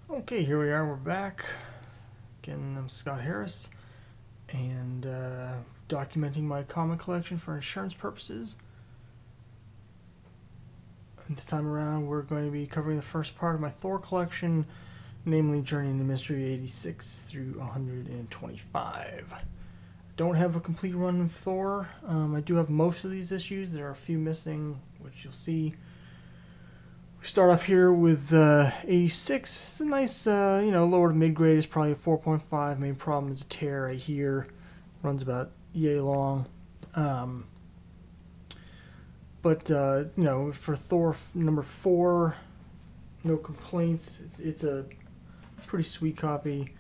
Okay, here we are, we're back. Again, I'm Scott Harris, and documenting my comic collection for insurance purposes. And this time around, we're going to be covering the first part of my Thor collection, namely Journey into Mystery 86 through 125. I don't have a complete run of Thor. I do have most of these issues. There are a few missing, which you'll see. We start off here with 86. It's a nice, lower to mid-grade. It's probably a 4.5. Main problem is a tear right here. Runs about yay long. For Thor number 4, no complaints. It's a pretty sweet copy.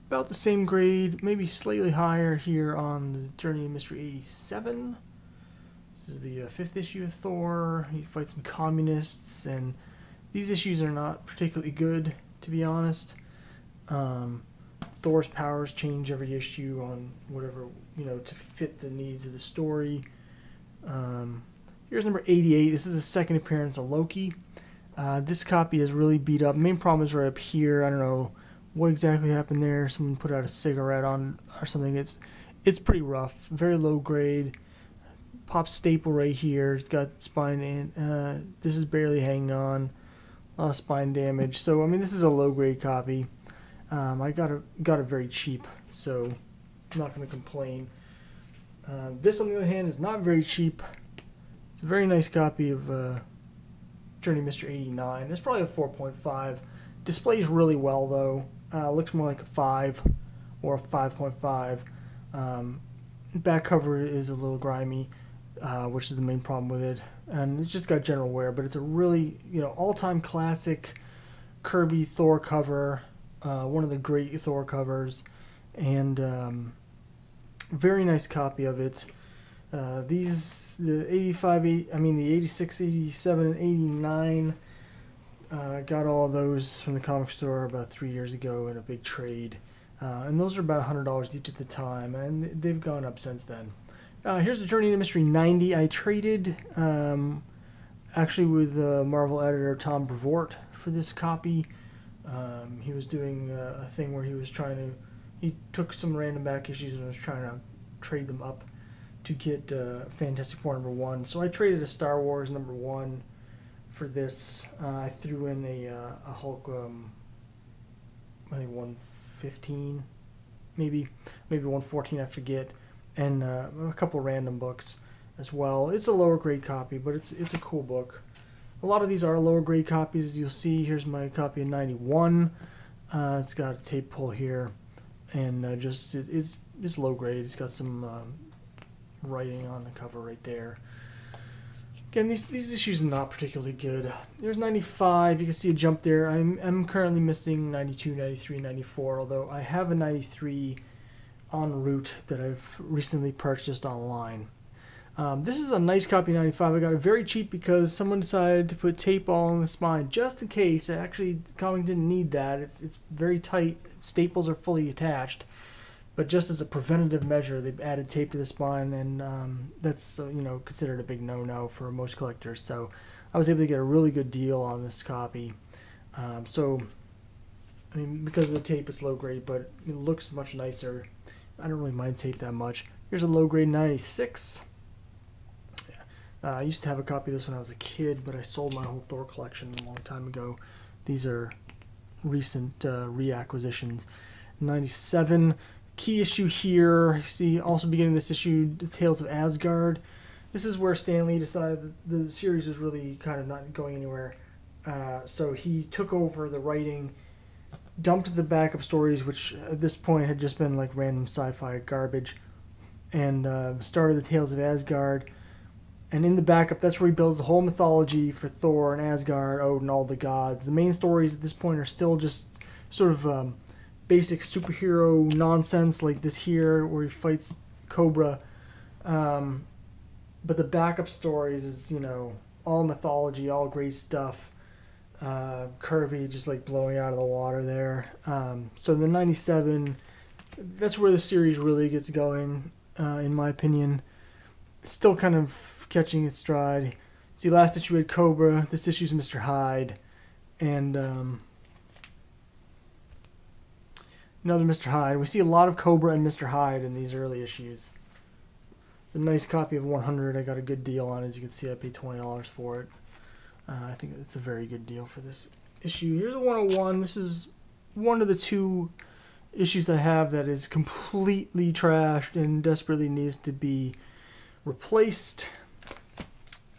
About the same grade, maybe slightly higher here on the Journey of Mystery 87. This is the 5th issue of Thor. He fights some communists, and these issues are not particularly good, to be honest. Thor's powers change every issue on whatever, to fit the needs of the story. Here's number 88. This is the second appearance of Loki. This copy is really beat up. Main problem is right up here. I don't know what exactly happened there. Someone put out a cigarette on or something. It's pretty rough. Very low grade. Pop staple right here. It's got spine in. This is barely hanging on. A lot of spine damage. So I mean, this is a low grade copy. I got it very cheap, so I'm not going to complain. This, on the other hand, is not very cheap. It's a very nice copy of Journey Mr. 89. It's probably a 4.5. Displays really well though. Looks more like a 5 or a 5.5. Back cover is a little grimy. Which is the main problem with it, and it's just got general wear, but it's a really all-time classic Kirby Thor cover, one of the great Thor covers, and very nice copy of it. The 86, 87, and 89, got all of those from the comic store about 3 years ago in a big trade, and those are about $100 each at the time, and they've gone up since then. Here's the Journey into Mystery 90. I traded actually with Marvel editor Tom Brevoort for this copy. He was doing a thing where he took some random back issues and was trying to trade them up to get Fantastic Four number 1. So I traded a Star Wars number 1 for this. I threw in a Hulk, I think 115, maybe 114, I forget. And a couple random books as well. It's a lower grade copy, but it's a cool book. A lot of these are lower grade copies, as you'll see. Here's my copy of 91. It's got a tape pull here, and it's low grade. It's got some writing on the cover right there. Again, these issues are not particularly good. There's 95. You can see a jump there. I'm currently missing 92, 93, 94. Although I have a 93 en route that I've recently purchased online. This is a nice copy of 95. I got it very cheap because someone decided to put tape all on the spine just in case. Actually, the comic didn't need that. It's very tight. Staples are fully attached, but just as a preventative measure, they've added tape to the spine, and that's considered a big no-no for most collectors. So I was able to get a really good deal on this copy. Because of the tape, it's low grade, but it looks much nicer. I don't really mind tape that much. Here's a low grade 96. I used to have a copy of this when I was a kid, but I sold my whole Thor collection a long time ago. These are recent reacquisitions. 97. Key issue here. You see, also beginning this issue, the Tales of Asgard. This is where Stan Lee decided that the series was really kind of not going anywhere. So he took over the writing, dumped the backup stories, which at this point had just been like random sci-fi garbage, and started the Tales of Asgard. And in the backup, that's where he builds the whole mythology for Thor and Asgard, Odin, all the gods. The main stories at this point are still just sort of basic superhero nonsense like this here, where he fights Cobra. But the backup stories is, all mythology, all great stuff. Kirby just like blowing out of the water there. So the 97, that's where the series really gets going, in my opinion. It's still kind of catching its stride. See, last issue had Cobra. This issue's Mr. Hyde. And another Mr. Hyde. We see a lot of Cobra and Mr. Hyde in these early issues. It's a nice copy of 100. I got a good deal on it. As you can see, I paid $20 for it. I think it's a very good deal for this issue. Here's a 101. This is one of the 2 issues I have that is completely trashed and desperately needs to be replaced.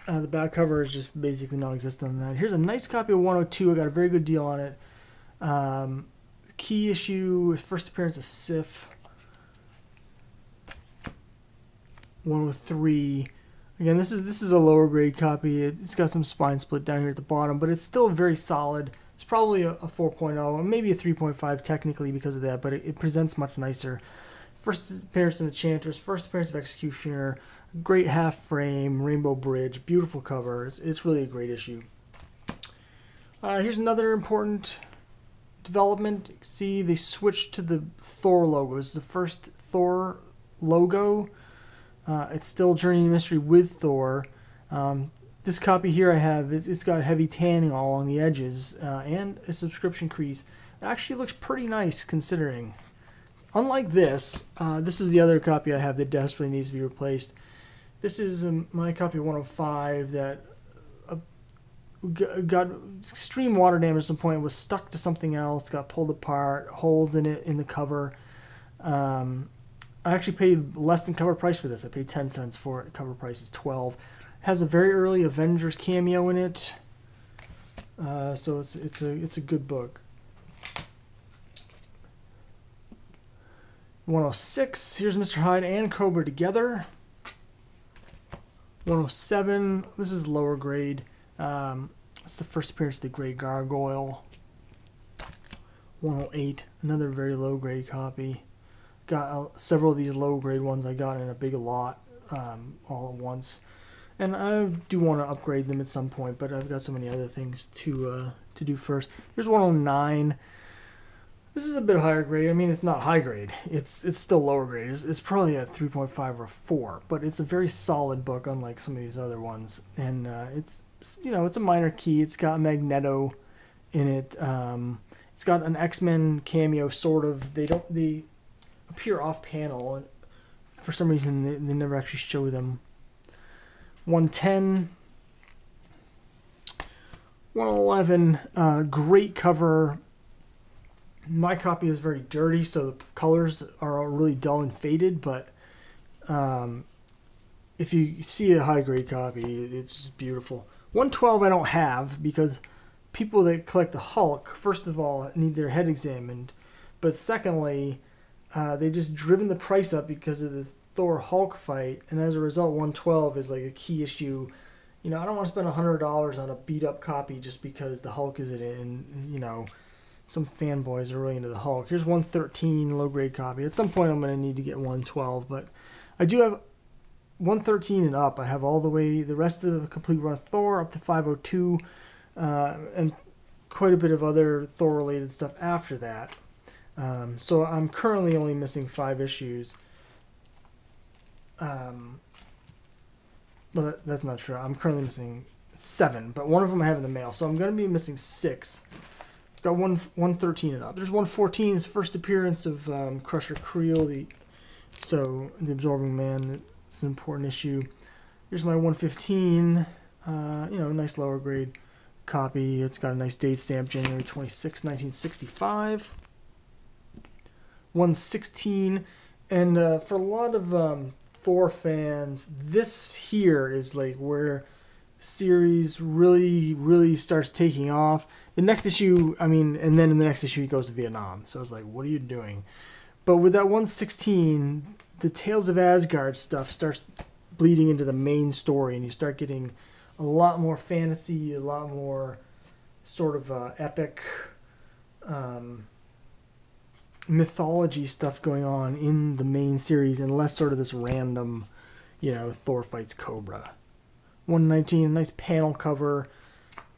The back cover is just basically non-existent on that. Here's a nice copy of 102. I got a very good deal on it. Key issue, first appearance of Sif. 103. Again, this is a lower grade copy. It's got some spine split down here at the bottom, but it's still very solid. It's probably a 4.0, maybe a 3.5 technically because of that, but it presents much nicer. First appearance of Enchantress, first appearance of Executioner, great half frame, Rainbow Bridge, beautiful cover. It's really a great issue. Here's another important development. See, they switched to the Thor logo. It's the first Thor logo. It's still Journey to Mystery with Thor. This copy here I have, it's got heavy tanning all along the edges and a subscription crease. It actually looks pretty nice considering. Unlike this, this is the other copy I have that desperately needs to be replaced. This is my copy of 105 that got extreme water damage at some point, was stuck to something else, got pulled apart, holes in it in the cover. I actually paid less than cover price for this. I paid 10 cents for it. The cover price is 12. It has a very early Avengers cameo in it, so it's a good book. 106. Here's Mr. Hyde and Cobra together. 107. This is lower grade. It's the first appearance of the Gray Gargoyle. 108. Another very low grade copy. Got several of these low grade ones I got in a big lot all at once, and I do want to upgrade them at some point, but I've got so many other things to do first. Here's 109. This is a bit higher grade. I mean, it's not high grade. It's still lower grade. It's probably a 3.5 or a 4, but it's a very solid book, unlike some of these other ones. And it's a minor key. It's got Magneto in it. It's got an X-Men cameo, sort of. They appear off panel, and for some reason they never actually show them. 110. 111. Great cover. My copy is very dirty, so the colors are really dull and faded, but if you see a high-grade copy, it's just beautiful. 112 I don't have, because people that collect the Hulk, first of all, need their head examined, but secondly, they've just driven the price up because of the Thor Hulk fight, and as a result, 112 is like a key issue. I don't want to spend $100 on a beat-up copy just because the Hulk is in it, and, some fanboys are really into the Hulk. Here's 113, low-grade copy. At some point, I'm going to need to get 112, but I do have 113 and up. I have all the way, the rest of the complete run of Thor up to 502, and quite a bit of other Thor-related stuff after that. So I'm currently only missing 5 issues. But that's not true. I'm currently missing 7, but one of them I have in the mail, so I'm going to be missing 6. Got 113 and up. There's 114, his first appearance of Crusher Creel, the Absorbing Man. It's an important issue. Here's my 115. Nice lower grade copy. It's got a nice date stamp, January 26, 1965. 116, and for a lot of Thor fans, this here is like where the series really starts taking off. The next issue, and then in the next issue he goes to Vietnam. So it's like, what are you doing? But with that 116, the Tales of Asgard stuff starts bleeding into the main story, and you start getting a lot more fantasy, a lot more sort of epic mythology stuff going on in the main series, and less sort of this random, Thor fights Cobra. 119, a nice panel cover.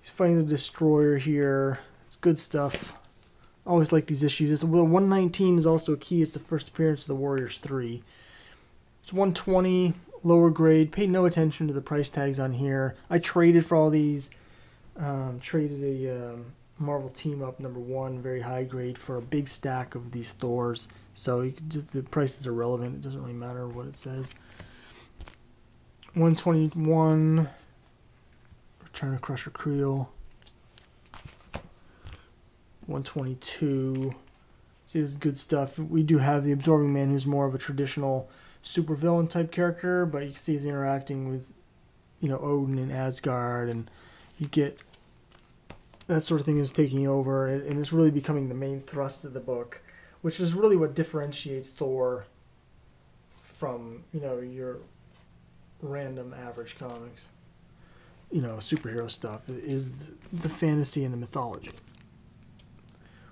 He's fighting the Destroyer here. It's good stuff. Always like these issues. 119 is also a key. It's the first appearance of the Warriors 3. It's 120, lower grade. Paid no attention to the price tags on here. I traded for all these. Traded a Marvel Team Up #1, very high grade for a big stack of these Thors. So you could just, the prices are relevant. It doesn't really matter what it says. 121, Return of Crusher Creel. 122. See, this is good stuff. We do have the Absorbing Man, who's more of a traditional supervillain type character, but you can see he's interacting with, you know, Odin and Asgard, and you get that sort of thing is taking over, and it's really becoming the main thrust of the book, which is really what differentiates Thor from, you know, your random average comics, you know, superhero stuff, is the fantasy and the mythology.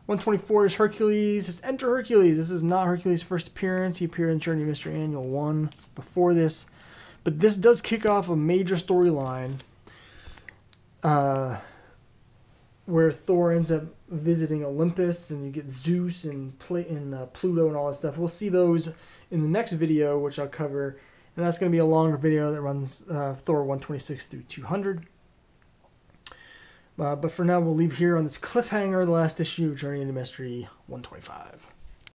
124 is Hercules. It's Enter Hercules. This is not Hercules' first appearance. He appeared in Journey of Mystery Annual 1 before this. But this does kick off a major storyline where Thor ends up visiting Olympus, and you get Zeus and Pluto and all that stuff. We'll see those in the next video, which I'll cover. And that's going to be a longer video that runs Thor 126 through 200. But for now, we'll leave here on this cliffhanger, the last issue, Journey into Mystery 125.